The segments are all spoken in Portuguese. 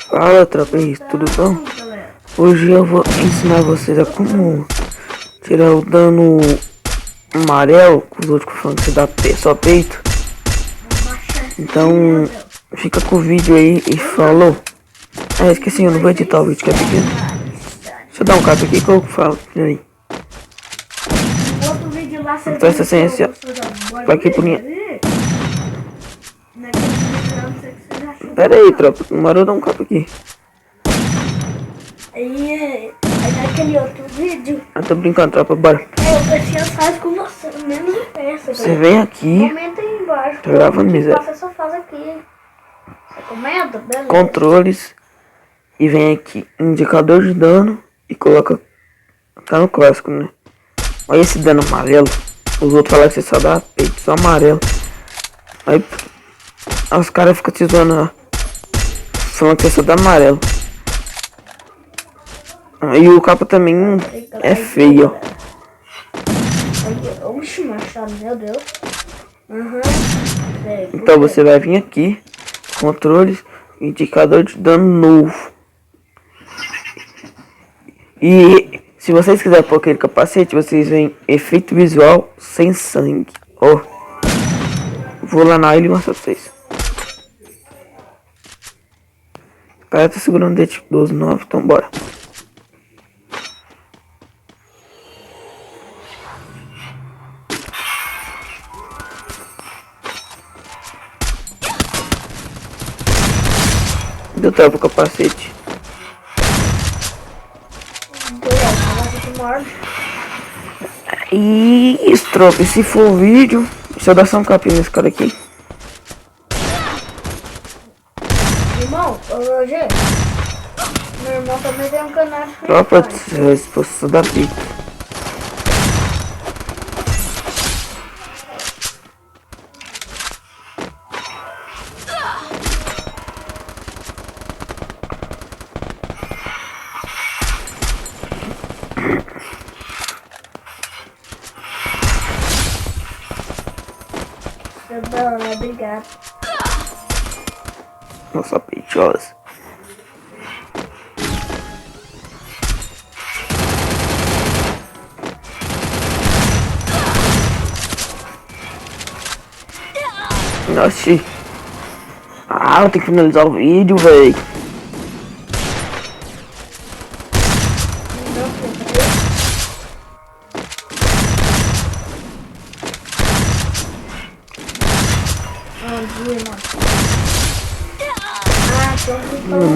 Fala, tropa, aí, tudo bom? Hoje eu vou ensinar vocês a como tirar o dano amarelo, que os outros falam que você dá só peito. Então, fica com o vídeo aí e falou. Ah, esqueci, eu não vou editar o vídeo que é pequeno. Deixa eu dar um cap aqui que eu falo. Peraí. Então essa ciência vai aqui por minha. Pera aí, tropa, não parou dar um cap aqui. Aí naquele outro vídeo. Eu tô brincando, tropa, bora. Eu preciso faz com você, menos peça. Você vem aqui. Comenta aí embaixo. Tô gravando, miséria. Você só faz aqui. Você comenta? Beleza. Controles. E vem aqui, indicador de dano. E coloca. Tá no clássico, né? Olha esse dano amarelo. Os outros falam que você só dá peito, só amarelo. Aí os caras ficam te zoando, falando que você só dá amarelo. E o capa também é feio, ó. Oxi, machado, meu Deus. Então você vai vir aqui, controles, indicador de dano novo. E se vocês quiserem pôr aquele capacete, vocês vêm efeito visual sem sangue. Ó, vou lá na ilha e mostrar pra vocês. O cara tá segurando o tipo 12-9, então bora. Deu tempo o capacete. Isso, tropa. E se for vídeo, deixa eu dar só um capinho nesse cara aqui. Irmão, hoje meu irmão também tem um canal de Tropa, se da pica. Obrigado. Nossa, peitosa. Nossa. Ah, eu tenho que finalizar o vídeo, velho.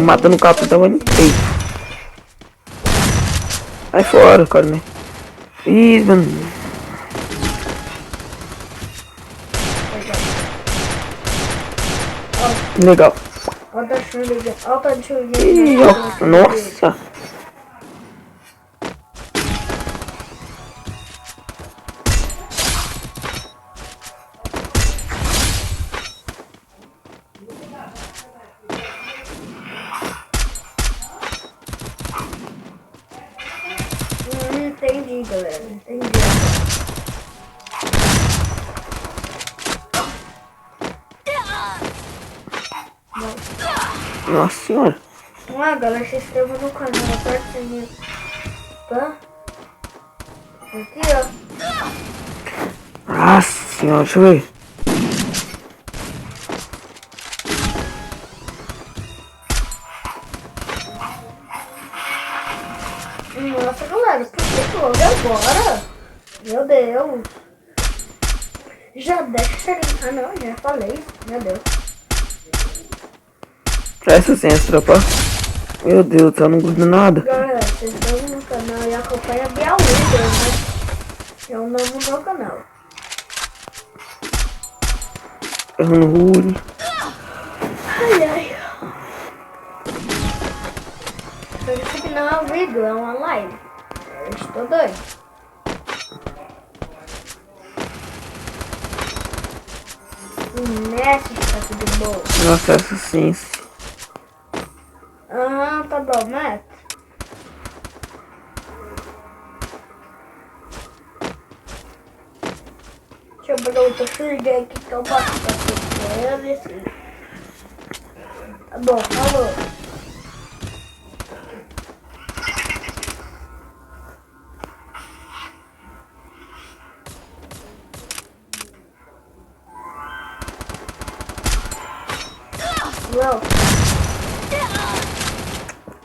Matando o capitão no peito. Sai fora, cara, né? Ih, mano. Legal. Ih, ó, nossa. Entendi, galera. Entendi. Nossa senhora. Galera, se inscreva no canal, aperta o sininho, tá? Aqui, ó. Nossa senhora, deixa eu ver. Nossa, galera, por que logo agora? Meu Deus. Já deixa chegar no canal, já falei. Meu Deus. Presta atenção, tropa. Meu Deus, tá não gruda nada. Galera, se inscreva no canal e acompanha a Bial Líder, né? É o nome do meu canal. Errando rude. Ai, ai. Isso aqui não é um vídeo, é uma live. Eu estou doido. Mestre está tudo bom. Nossa, essa sim. Tá bom, mestre. Deixa eu pegar outra surda aqui que eu posso fazer. Tá bom, falou.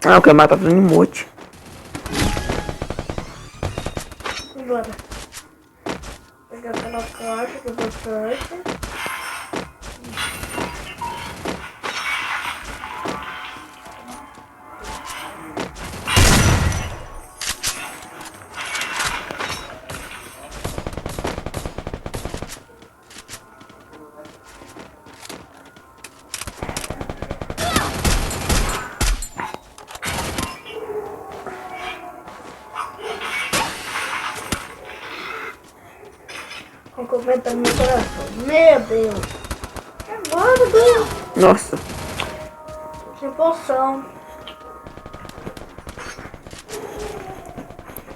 Ah, eu quero matar todo emote. Bora. Pegar aquela caixa que eu vou caixa. Com cometa no meu coração. Meu Deus. Agora, Deus. Nossa. Sem poção.